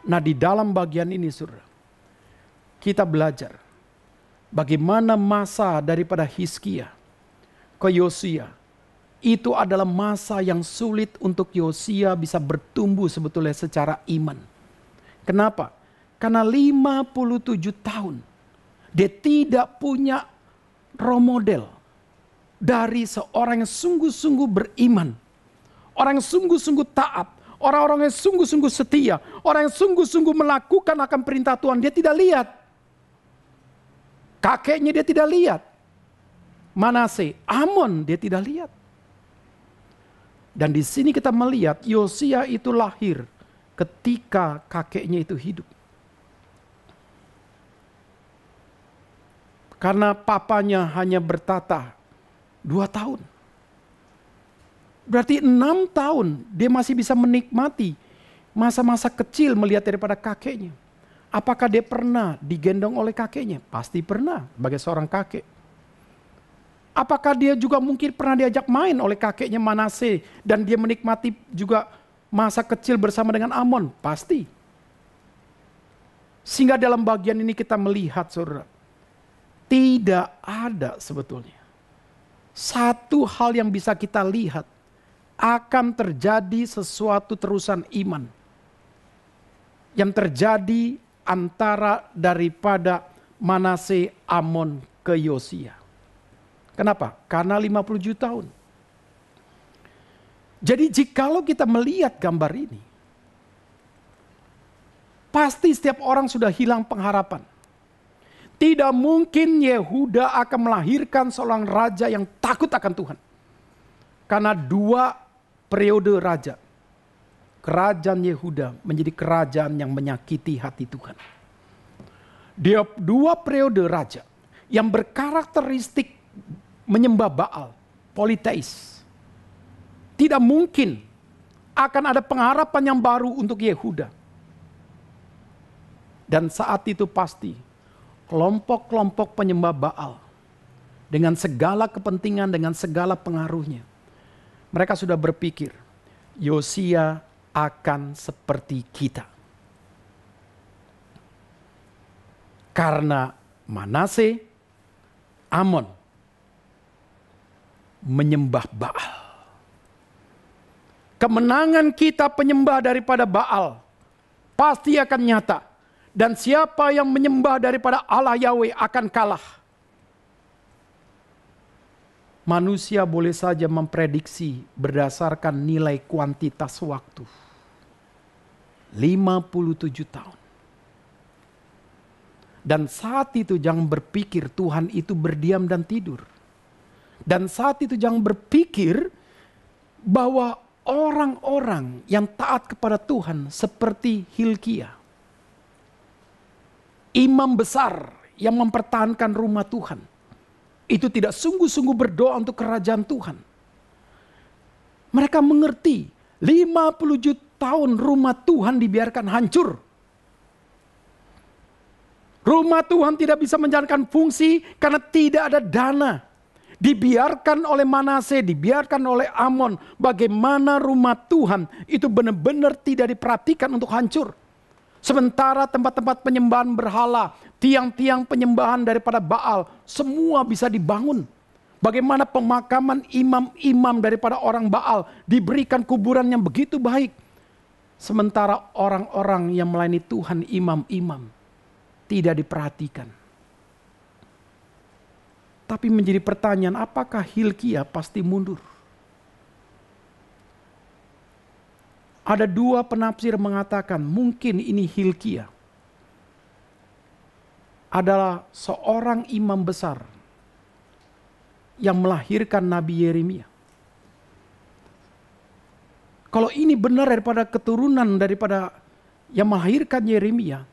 Nah, di dalam bagian ini saudara, kita belajar bagaimana masa daripada Hizkia ke Yosia. Itu adalah masa yang sulit untuk Yosia bisa bertumbuh sebetulnya secara iman. Kenapa? Karena 57 tahun dia tidak punya role model dari seorang yang sungguh-sungguh beriman. Orang yang sungguh-sungguh taat. Orang-orang yang sungguh-sungguh setia. Orang yang sungguh-sungguh melakukan akan perintah Tuhan. Dia tidak lihat. Kakeknya dia tidak lihat. Manase, Amon dia tidak lihat. Dan di sini kita melihat Yosia itu lahir ketika kakeknya itu hidup. Karena papanya hanya bertata 2 tahun. Berarti 6 tahun dia masih bisa menikmati masa-masa kecil melihat daripada kakeknya. Apakah dia pernah digendong oleh kakeknya? Pasti pernah sebagai seorang kakek. Apakah dia juga mungkin pernah diajak main oleh kakeknya Manase dan dia menikmati juga masa kecil bersama dengan Amon? Pasti. Sehingga dalam bagian ini kita melihat saudara, tidak ada sebetulnya satu hal yang bisa kita lihat akan terjadi sesuatu terusan iman yang terjadi antara daripada Manase, Amon ke Yosia. Kenapa? Karena 57 tahun. Jadi jikalau kita melihat gambar ini, pasti setiap orang sudah hilang pengharapan. Tidak mungkin Yehuda akan melahirkan seorang raja yang takut akan Tuhan. Karena 2 periode raja. Kerajaan Yehuda menjadi kerajaan yang menyakiti hati Tuhan. Dia 2 periode raja yang berkarakteristik menyembah Baal, politeis. Tidak mungkin akan ada pengharapan yang baru untuk Yehuda. Dan saat itu pasti kelompok-kelompok penyembah Baal dengan segala kepentingan, dengan segala pengaruhnya, mereka sudah berpikir Yosia akan seperti kita. Karena Manase, Amon menyembah Baal. Kemenangan kita penyembah daripada Baal pasti akan nyata. Dan siapa yang menyembah daripada Allah Yahweh akan kalah. Manusia boleh saja memprediksi berdasarkan nilai kuantitas waktu. 57 tahun. Dan saat itu jangan berpikir Tuhan itu berdiam dan tidur. Dan saat itu jangan berpikir bahwa orang-orang yang taat kepada Tuhan seperti Hilkia, imam besar yang mempertahankan rumah Tuhan, itu tidak sungguh-sungguh berdoa untuk kerajaan Tuhan. Mereka mengerti 57 tahun rumah Tuhan dibiarkan hancur. Rumah Tuhan tidak bisa menjalankan fungsi karena tidak ada dana. Dibiarkan oleh Manase, dibiarkan oleh Amon. Bagaimana rumah Tuhan itu benar-benar tidak diperhatikan untuk hancur. Sementara tempat-tempat penyembahan berhala, tiang-tiang penyembahan daripada Baal, semua bisa dibangun. Bagaimana pemakaman imam-imam daripada orang Baal diberikan kuburan yang begitu baik. Sementara orang-orang yang melayani Tuhan, imam-imam, tidak diperhatikan. Tapi menjadi pertanyaan, apakah Hilkia pasti mundur? Ada 2 penafsir mengatakan mungkin ini Hilkia adalah seorang imam besar yang melahirkan Nabi Yeremia. Kalau ini benar daripada keturunan daripada yang melahirkan Yeremia,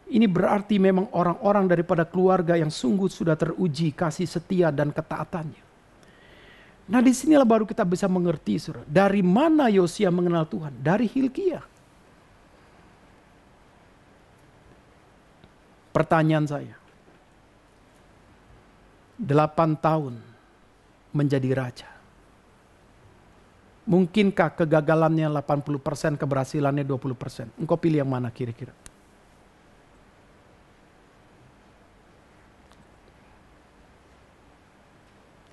ini berarti memang orang-orang daripada keluarga yang sungguh sudah teruji kasih setia dan ketaatannya. Nah, disinilah baru kita bisa mengerti, saudara, dari mana Yosia mengenal Tuhan? Dari Hilkia. Pertanyaan saya, 8 tahun menjadi raja. Mungkinkah kegagalannya 80%, keberhasilannya 20%? Engkau pilih yang mana kira-kira?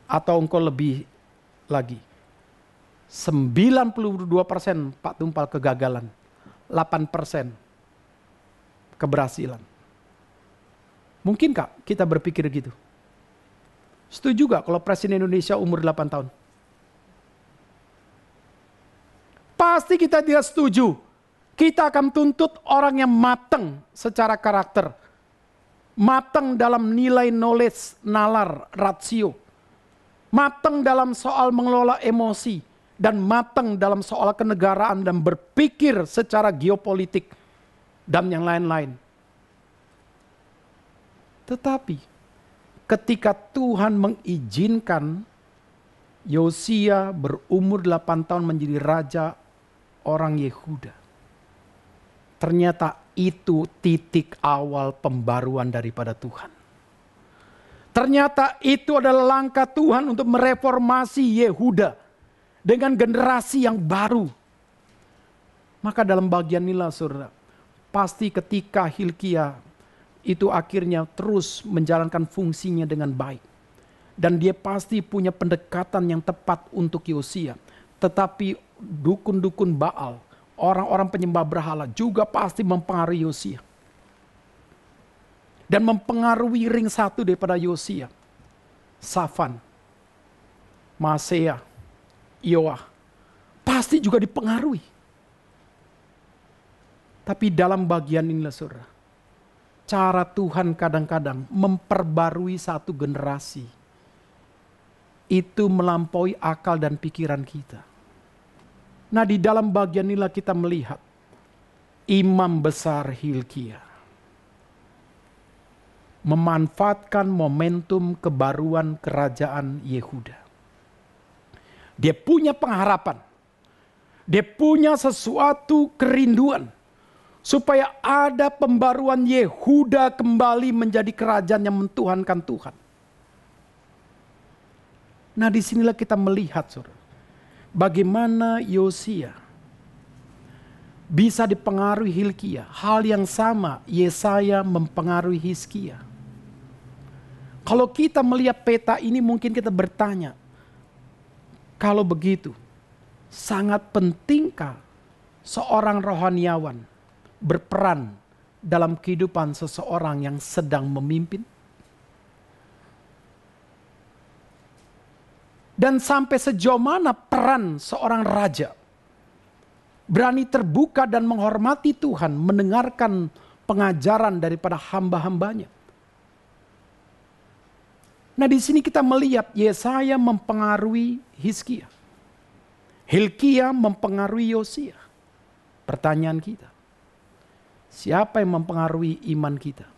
Atau engkau lebih lagi? 92% Pak Tumpal kegagalan, 8% keberhasilan. Mungkinkah kita berpikir gitu? Setuju gak kalau Presiden Indonesia umur 8 tahun? Pasti kita tidak setuju. Kita akan tuntut orang yang matang secara karakter. Matang dalam nilai knowledge, nalar, rasio. Matang dalam soal mengelola emosi. Dan matang dalam soal kenegaraan dan berpikir secara geopolitik. Dan yang lain-lain. Tetapi ketika Tuhan mengizinkan Yosia berumur 8 tahun menjadi raja orang Yehuda. Ternyata itu titik awal pembaruan daripada Tuhan. Ternyata itu adalah langkah Tuhan untuk mereformasi Yehuda dengan generasi yang baru. Maka dalam bagian inilah saudara, pasti ketika Hilkia itu akhirnya terus menjalankan fungsinya dengan baik. Dan dia pasti punya pendekatan yang tepat untuk Yosia. Tetapi dukun-dukun Baal, orang-orang penyembah berhala juga pasti mempengaruhi Yosia. Dan mempengaruhi ring satu daripada Yosia. Safan, Maaseiah, Yoah. Pasti juga dipengaruhi. Tapi dalam bagian inilah saudara, cara Tuhan kadang-kadang memperbarui satu generasi. Itu melampaui akal dan pikiran kita. Nah di dalam bagian inilah kita melihat imam besar Hilkia memanfaatkan momentum kebaruan kerajaan Yehuda. Dia punya pengharapan. Dia punya sesuatu kerinduan. Supaya ada pembaruan Yehuda kembali menjadi kerajaan yang mentuhankan Tuhan. Nah disinilah kita melihat saudara. Bagaimana Yosia bisa dipengaruhi Hilkia. Hal yang sama Yesaya mempengaruhi Hizkia. Kalau kita melihat peta ini mungkin kita bertanya. Kalau begitu, sangat pentingkah seorang rohaniawan berperan dalam kehidupan seseorang yang sedang memimpin? Dan sampai sejauh mana peran seorang raja berani terbuka dan menghormati Tuhan, mendengarkan pengajaran daripada hamba-hambanya. Nah di sini kita melihat Yesaya mempengaruhi Hizkia. Hilkia mempengaruhi Yosia. Pertanyaan kita, siapa yang mempengaruhi iman kita?